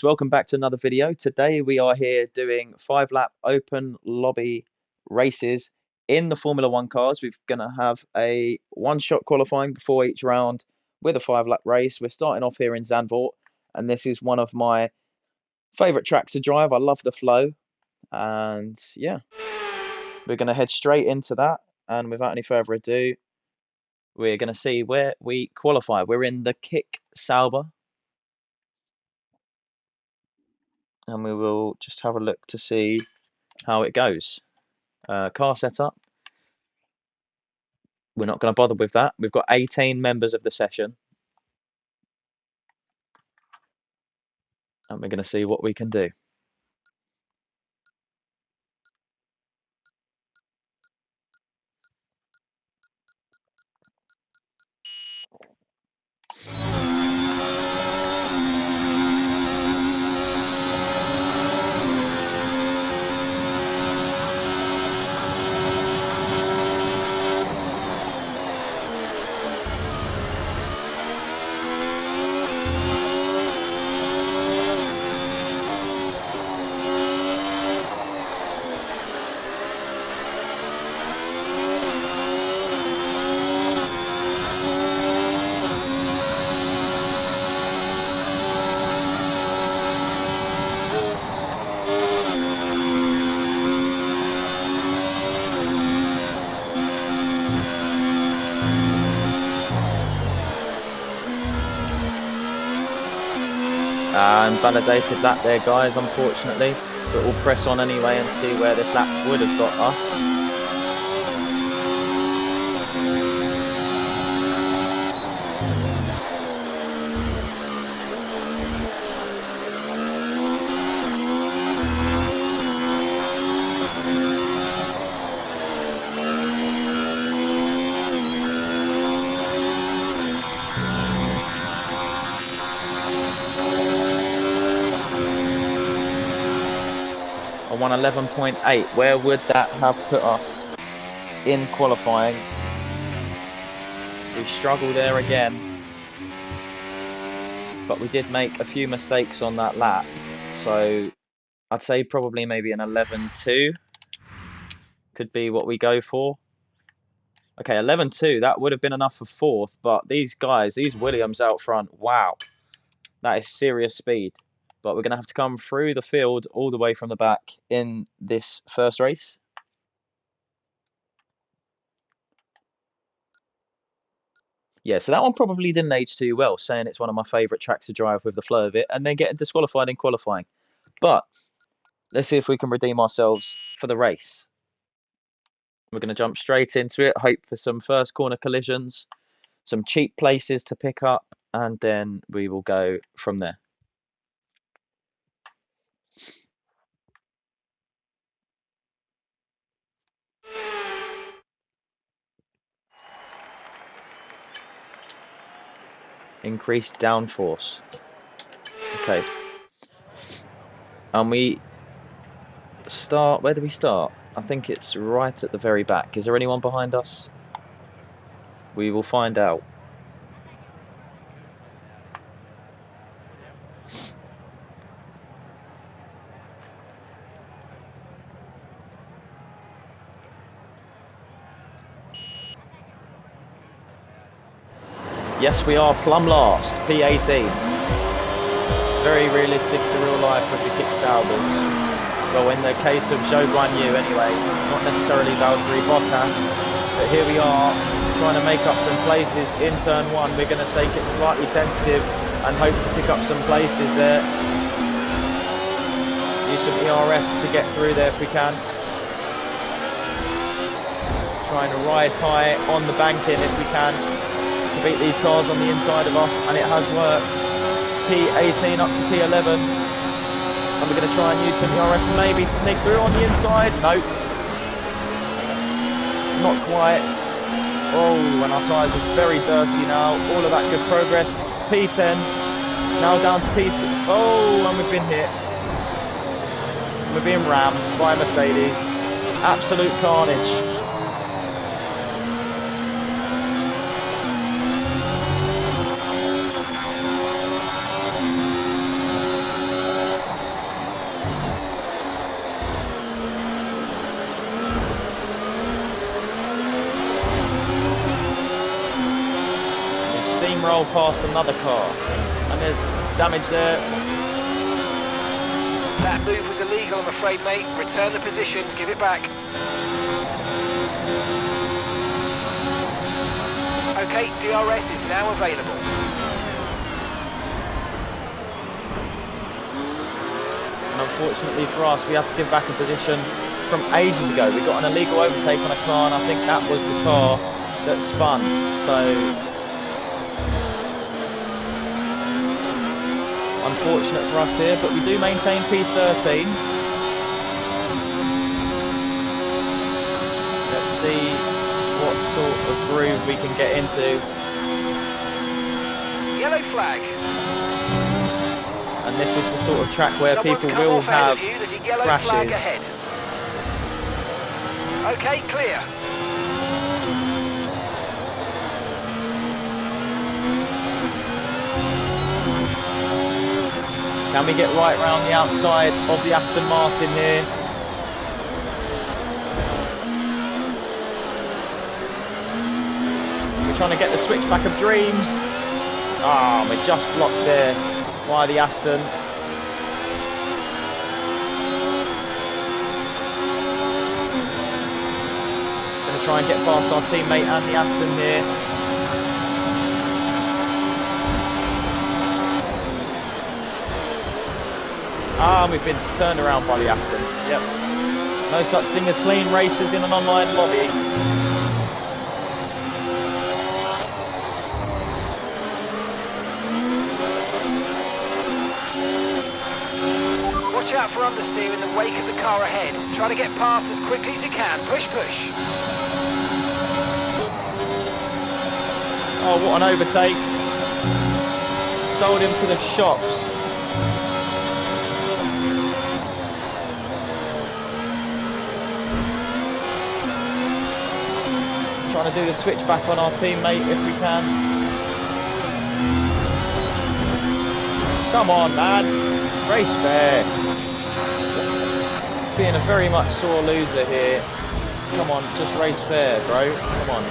Welcome back to another video. Today we are here doing 5-lap open lobby races in the Formula 1 cars. We're going to have a one-shot qualifying before each round with a 5-lap race. We're starting off here in Zandvoort, and this is one of my favourite tracks to drive. I love the flow, and yeah, we're going to head straight into that. And without any further ado, we're going to see where we qualify. We're in the Kick Sauber, and we will just have a look to see how it goes. Car setup. We're not going to bother with that. We've got 18 members of the session. And we're going to see what we can do. And validated that there, guys, unfortunately. But we'll press on anyway and see where this lap would have got us. I won 11.8. Where would that have put us in qualifying? We struggled there again, but we did make a few mistakes on that lap. So I'd say probably maybe an 11.2 could be what we go for. Okay, 11.2, that would have been enough for fourth, but these guys, these Williams out front, wow, that is serious speed. But we're going to have to come through the field all the way from the back in this first race. Yeah, so that one probably didn't age too well, saying it's one of my favourite tracks to drive with the flow of it, and then getting disqualified in qualifying. But let's see if we can redeem ourselves for the race. We're going to jump straight into it, hope for some first corner collisions, some cheap places to pick up, and then we will go from there. Increased downforce. Okay. And we start, where do we start? I think it's right at the very back. Is there anyone behind us? We will find out. Yes, we are plumb last, P18. Very realistic to real life with the Kick Saubers. Well, in the case of Zhou Guanyu anyway, not necessarily Valtteri Bottas, but here we are trying to make up some places in turn one. We're going to take it slightly tentative and hope to pick up some places there. Use some ERS to get through there if we can. Trying to ride high on the banking if we can to beat these cars on the inside of us, and it has worked. P18 up to P11, and we're going to try and use some ERS maybe to sneak through on the inside. Nope, not quite. Oh, and our tyres are very dirty now. All of that good progress. P10 now down to P. Oh, and we've been hit. We're being rammed by Mercedes. Absolute carnage. steamroll past another car. And there's damage there. That move was illegal, I'm afraid, mate. Return the position, give it back. Okay, DRS is now available. And unfortunately for us, we had to give back a position from ages ago. We got an illegal overtake on a car, and I think that was the car that spun. So, unfortunate for us here, but we do maintain P13. Let's see what sort of groove we can get into. Yellow flag. And this is the sort of track where people will have crashes. Flag ahead. Okay, clear. Can we get right round the outside of the Aston Martin here? We're trying to get the switchback of dreams. Ah, we're just blocked there by the Aston. Going to try and get past our teammate and the Aston here. Ah, we've been turned around by the Aston. Yep. No such thing as clean races in an online lobby. Watch out for understeer in the wake of the car ahead. Try to get past as quickly as you can. Push, push. Oh, what an overtake. Sold him to the shops. Trying to do the switchback on our teammate if we can. Come on, man. Race fair. Being a very much sore loser here. Come on, just race fair, bro. Come on.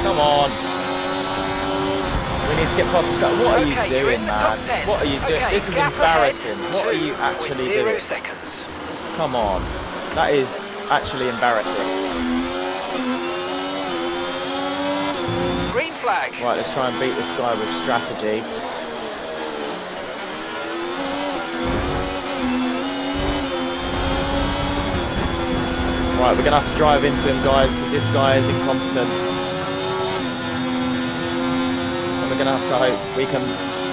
Come on. We need to get past this guy. What are you doing, man? What are you doing? This is embarrassing. What are you actually doing? Seconds. Come on. That is actually embarrassing. Green flag. Right, let's try and beat this guy with strategy. Right, we're going to have to drive into him, guys, because this guy is incompetent. And we're going to have to hope we can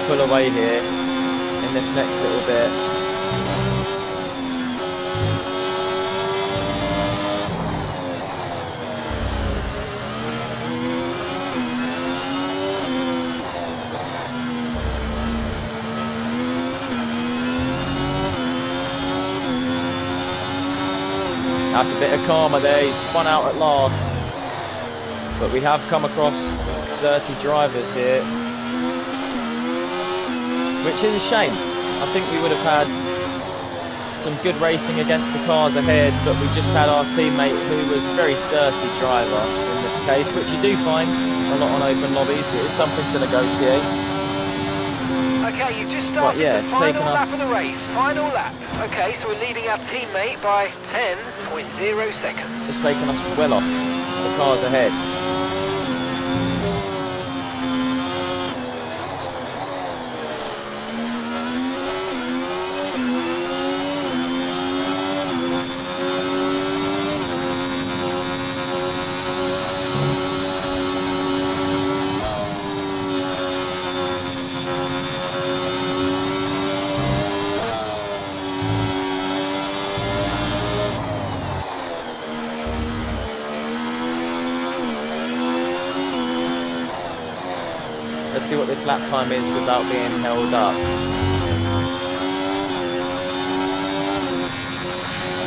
pull away here in this next little bit. That's a bit of karma there, he's spun out at last. But we have come across dirty drivers here, which is a shame. I think we would have had some good racing against the cars ahead, but we just had our teammate who was a very dirty driver in this case, which you do find a lot on open lobbies. It is something to negotiate. Okay, you've just started yeah, the final lap of the race. Final lap. Okay, so we're leading our teammate by 10.0 seconds. It's taken us well off the cars ahead. Let's see what this lap time is without being held up.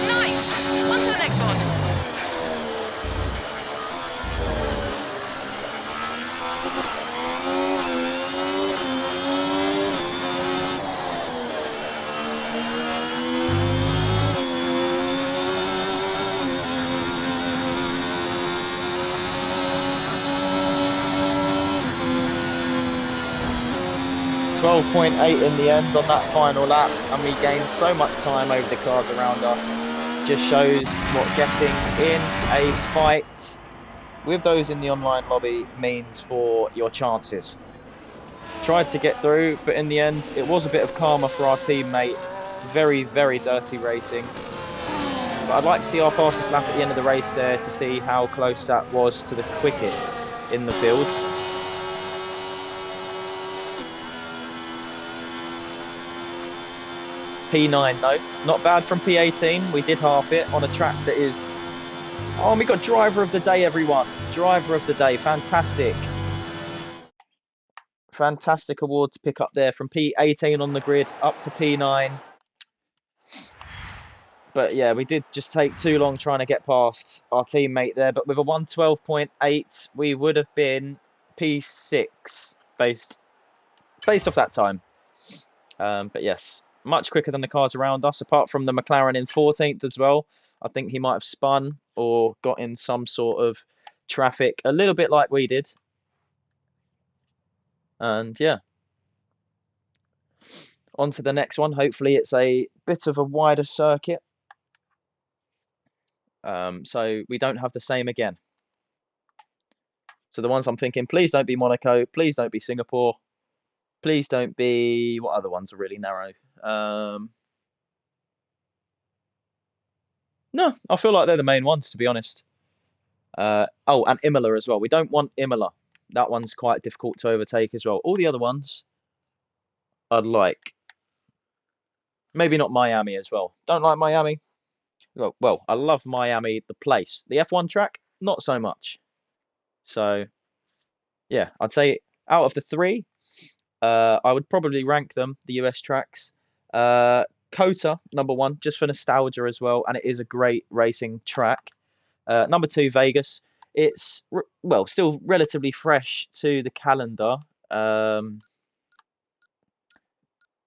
Nice! On to the next one. 12.8 in the end on that final lap, and we gained so much time over the cars around us. Just shows what getting in a fight with those in the online lobby means for your chances. Tried to get through, but in the end, it was a bit of karma for our teammate. Very, very dirty racing. But I'd like to see our fastest lap at the end of the race there to see how close that was to the quickest in the field. P9 though, not bad from P18. We did half it on a track that is... Oh, and we got driver of the day, everyone. Driver of the day, fantastic. Fantastic award to pick up there from P18 on the grid up to P9. But yeah, we did just take too long trying to get past our teammate there. But with a 1:12.8, we would have been P6 based off that time. But yes, much quicker than the cars around us, apart from the McLaren in 14th as well. I think he might have spun or got in some sort of traffic, a little bit like we did. And yeah, on to the next one. Hopefully it's a bit of a wider circuit. So we don't have the same again. So the ones I'm thinking, please don't be Monaco, please don't be Singapore, please don't be... What other ones are really narrow? No, I feel like they're the main ones, to be honest. Oh, and Imola as well. We don't want Imola. That one's quite difficult to overtake as well. All the other ones I'd like. Maybe not Miami as well. Don't like Miami. Well, I love Miami, the place. The F1 track, not so much. So, yeah, I'd say out of the three, I would probably rank them, the US tracks. COTA, number one, just for nostalgia as well, and it is a great racing track. Number two, Vegas. It's, well, still relatively fresh to the calendar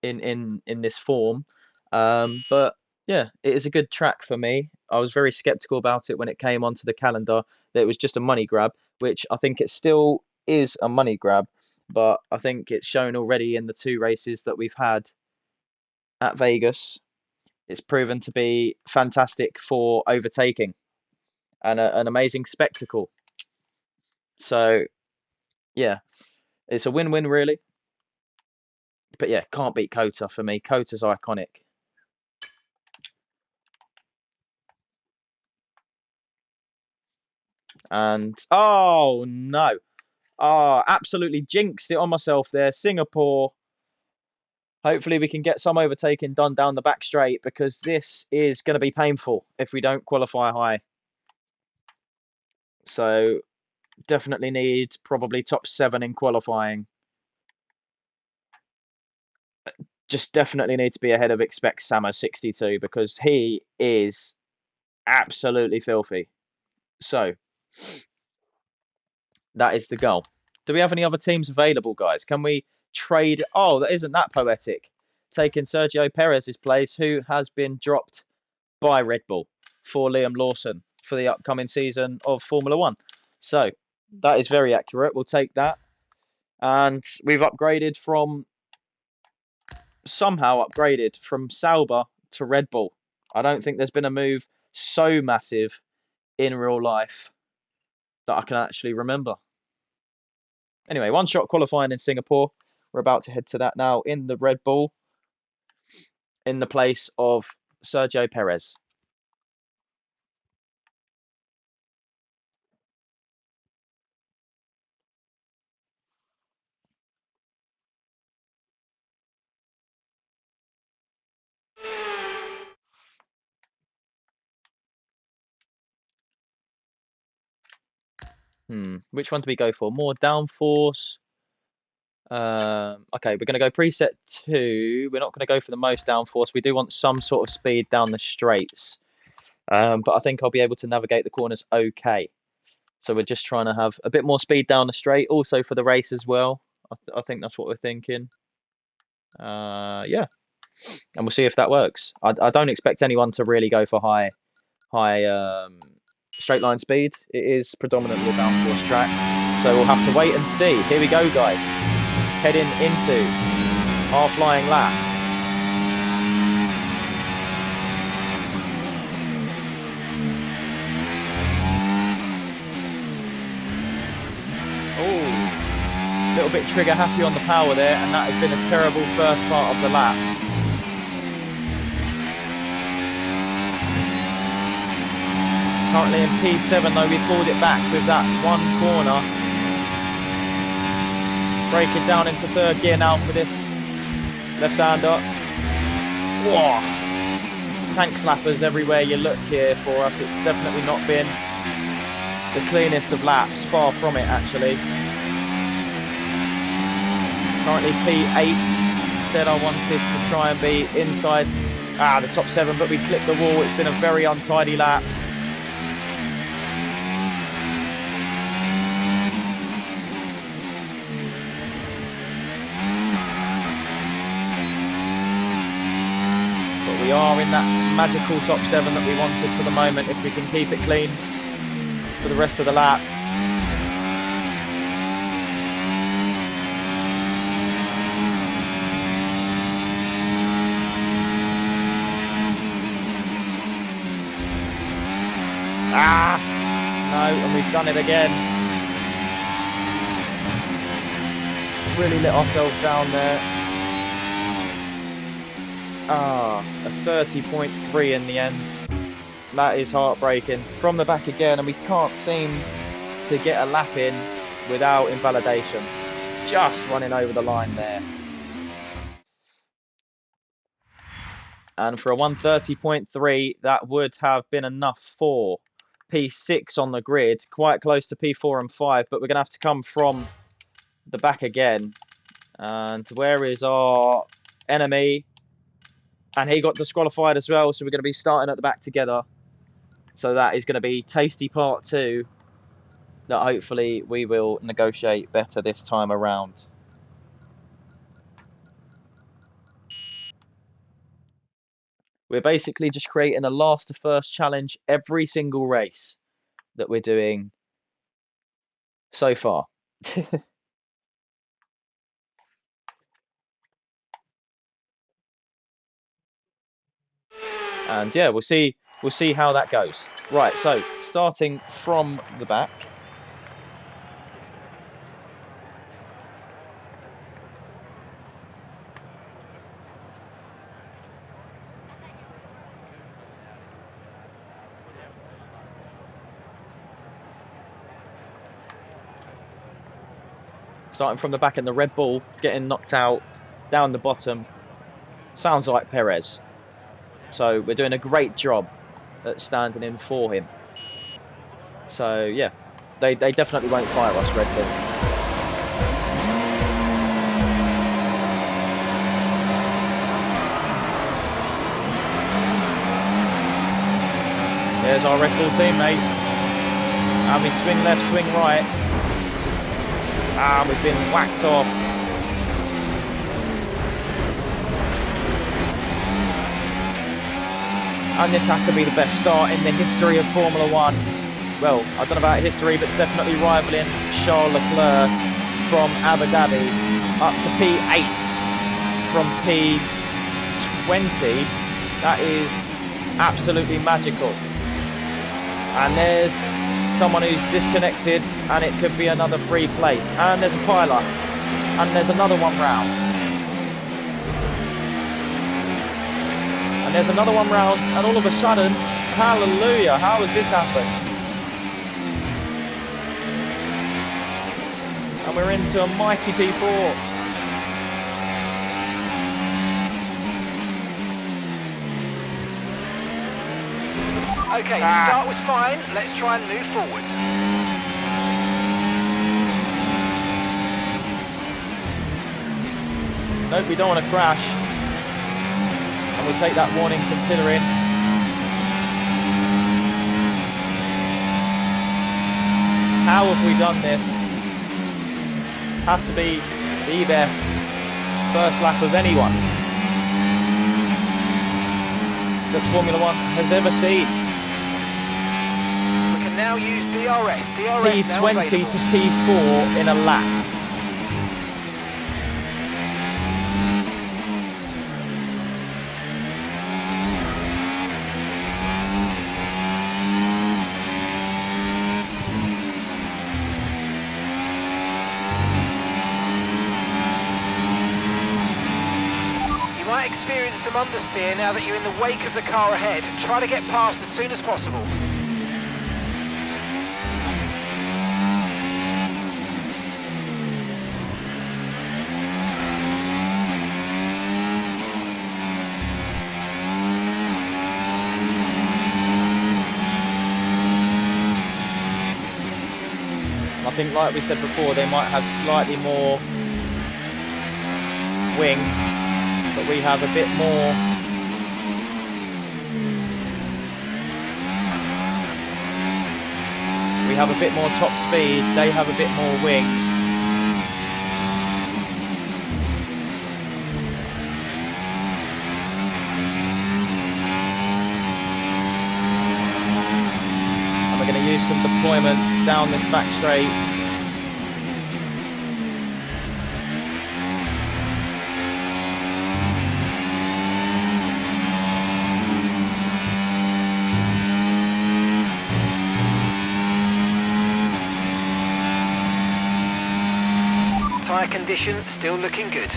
in this form. But yeah, it is a good track for me. I was very skeptical about it when it came onto the calendar, that it was just a money grab, which I think it still is a money grab. But I think it's shown already in the two races that we've had at Vegas. It's proven to be fantastic for overtaking and an amazing spectacle. So, yeah, it's a win-win, really. But yeah, can't beat COTA for me. COTA's iconic. And, oh, no. Oh, absolutely jinxed it on myself there. Singapore. Hopefully we can get some overtaking done down the back straight, because this is going to be painful if we don't qualify high. So definitely need probably top 7 in qualifying. Just definitely need to be ahead of Expect Sama 62, because he is absolutely filthy. So that is the goal. Do we have any other teams available, guys? Can we trade? Oh, that isn't that poetic. Taking Sergio Perez's place, who has been dropped by Red Bull for Liam Lawson for the upcoming season of Formula One. So that is very accurate. We'll take that. And we've upgraded from... somehow upgraded from Sauber to Red Bull. I don't think there's been a move so massive in real life that I can actually remember. Anyway, one-shot qualifying in Singapore. We're about to head to that now in the Red Bull, in the place of Sergio Perez. Which one do we go for? More downforce. Okay, we're going to go preset 2. We're not going to go for the most downforce. We do want some sort of speed down the straights. But I think I'll be able to navigate the corners okay. So we're just trying to have a bit more speed down the straight, also for the race as well. I think that's what we're thinking. Yeah, and we'll see if that works. I don't expect anyone to really go for high straight line speed. It is predominantly a downforce track, so we'll have to wait and see. Here we go, guys. Heading into our flying lap. Oh, a little bit trigger happy on the power there, and that has been a terrible first part of the lap. Currently in P7 though, we pulled it back with that one corner. Break it down into third gear now for this left-hander. Whoa! Tank slappers everywhere you look here for us. It's definitely not been the cleanest of laps, far from it actually. Currently P8, said I wanted to try and be inside the top 7, but we clipped the wall. It's been a very untidy lap. We are in that magical top 7 that we wanted for the moment, if we can keep it clean for the rest of the lap. No, and we've done it again. Really let ourselves down there. A 30.3 in the end. That is heartbreaking. From the back again, and we can't seem to get a lap in without invalidation. Just running over the line there. And for a 130.3, that would have been enough for P6 on the grid. Quite close to P4 and 5, but we're going to have to come from the back again. And where is our enemy? And he got disqualified as well, so we're going to be starting at the back together. So that is going to be tasty part 2, that hopefully we will negotiate better this time around. We're basically just creating a last to first challenge every single race that we're doing so far. And yeah, we'll see how that goes. Right, so starting from the back. Starting from the back in the Red Bull, getting knocked out down the bottom. Sounds like Perez. So we're doing a great job at standing in for him. So yeah, they definitely won't fire us, Red Bull. There's our Red Bull teammate. And we swing left, swing right. And we've been whacked off. And this has to be the best start in the history of Formula 1. Well, I don't know about history, but definitely rivaling Charles Leclerc from Abu Dhabi up to P8 from P20. That is absolutely magical. And there's someone who's disconnected, and it could be another free place. And there's a pilot, and there's another one round. And there's another one round, and all of a sudden, hallelujah, how has this happened? And we're into a mighty P4. Okay, the start was fine. Let's try and move forward. Nope, we don't want to crash. And we'll take that warning considering. How have we done this? Has to be the best first lap of anyone that Formula 1 has ever seen. Now use DRS. P20 to P4 in a lap. some understeer now that you're in the wake of the car ahead. Try to get past as soon as possible. I think, like we said before, they might have slightly more wing, but we have a bit more. We have a bit more top speed, they have a bit more wing. And we're going to use some deployment down this back straight. Tyre condition still looking good.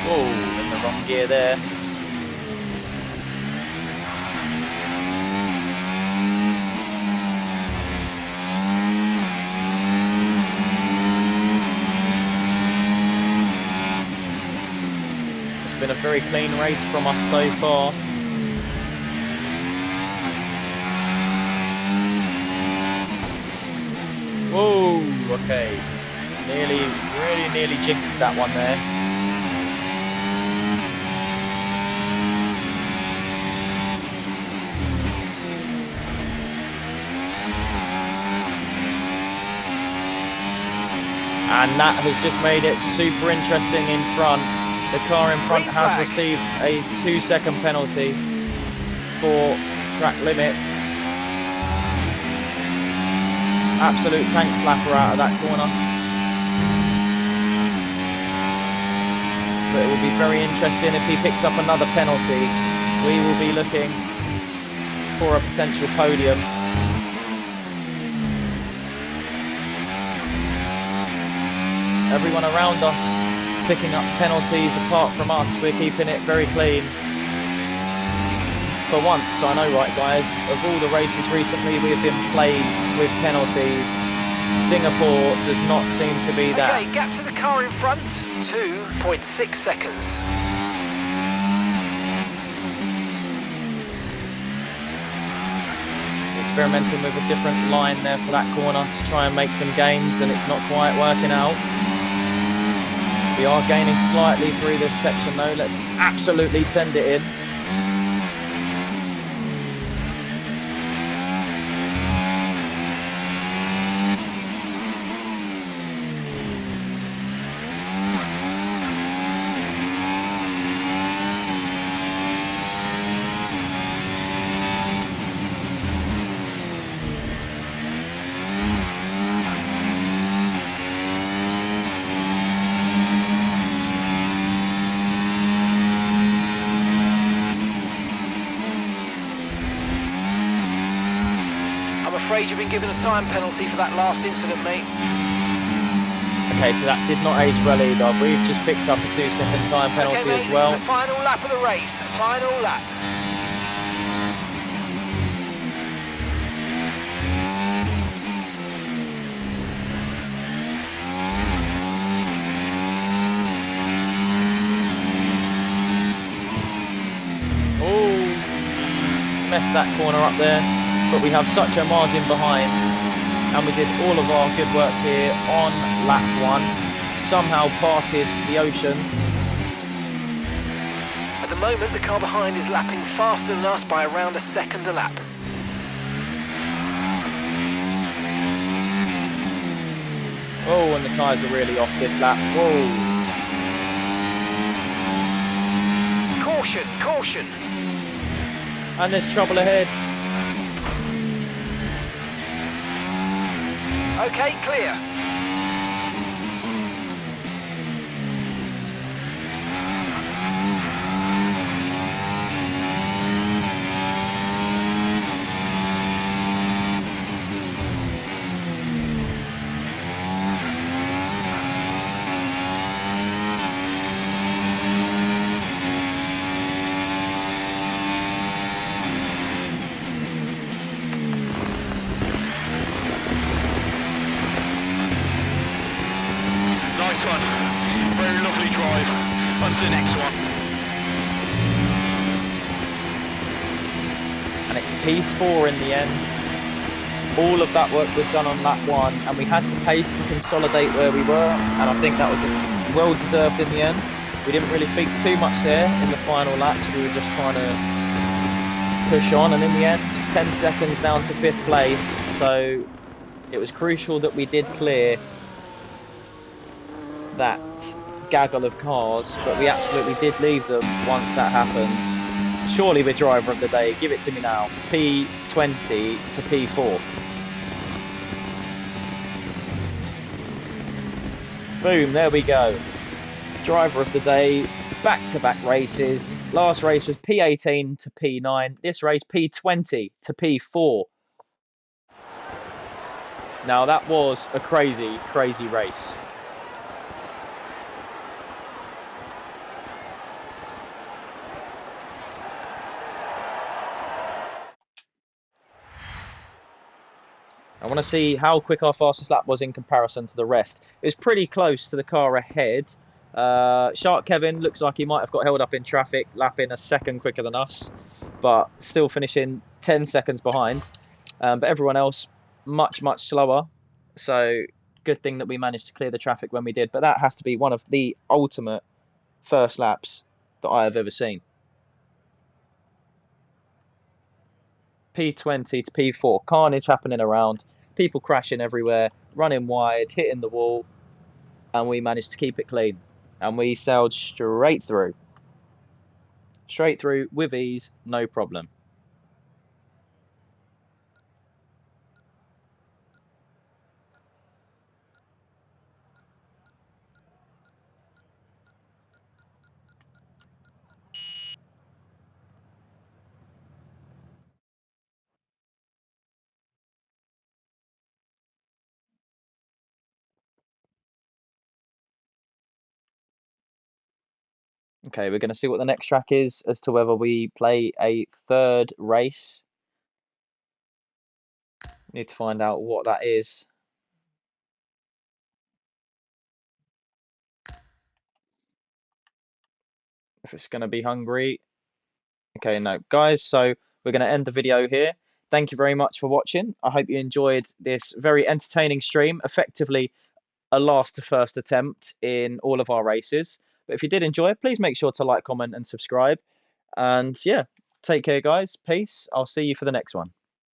Whoa, in the wrong gear there. Been a very clean race from us so far. Whoa, okay. Really nearly jinxed that one there. And that has just made it super interesting in front. The car in front has received a 2-second penalty for track limit. Absolute tank slapper out of that corner. But it will be very interesting if he picks up another penalty. We will be looking for a potential podium. Everyone around us picking up penalties apart from us. We're keeping it very clean. For once, I know, right guys, of all the races recently we have been plagued with penalties. Singapore does not seem to be that. Okay, gap to the car in front, 2.6 seconds. Experimenting with a different line there for that corner to try and make some gains, and it's not quite working out. We are gaining slightly through this section though. Let's absolutely send it in. I'm afraid you've been given a time penalty for that last incident, mate. Okay, so that did not age well either. We've just picked up a 2-second time penalty Okay, mate, as well. this is the final lap of the race. Final lap. Oh, messed that corner up there. But we have such a margin behind, and we did all of our good work here on lap 1, somehow parted the ocean. At the moment, the car behind is lapping faster than us by around a second a lap. Oh, and the tyres are really off this lap. Whoa. Caution, caution. And there's trouble ahead. Okay, clear. Nice one. Very lovely drive. On to the next one. And it's P4 in the end. All of that work was done on lap 1, and we had the pace to consolidate where we were, and I think that was well deserved in the end. We didn't really speak too much there in the final laps. We were just trying to push on, and in the end, 10 seconds down to 5th place. So it was crucial that we did clear that gaggle of cars, but we absolutely did leave them once that happened. Surely we're driver of the day. Give it to me now. P20 to P4. Boom, there we go. Driver of the day, back-to-back races. Last race was P18 to P9. This race, P20 to P4. Now that was a crazy, crazy race. I want to see how quick our fastest lap was in comparison to the rest. It was pretty close to the car ahead. Shark Kevin looks like he might have got held up in traffic, lapping a second quicker than us, but still finishing 10 seconds behind. But everyone else much, much slower. So good thing that we managed to clear the traffic when we did. But that has to be one of the ultimate first laps that I have ever seen. P20 to P4, carnage happening around, people crashing everywhere, running wide, hitting the wall, and we managed to keep it clean. And we sailed straight through with ease, no problem. Okay, we're going to see what the next track is as to whether we play a third race. Need to find out what that is. If it's going to be Hungary. Okay, no. Guys, so we're going to end the video here. Thank you very much for watching. I hope you enjoyed this very entertaining stream. Effectively, a last to first attempt in all of our races. But if you did enjoy it, please make sure to like, comment, and subscribe. And yeah, take care, guys. Peace. I'll see you for the next one.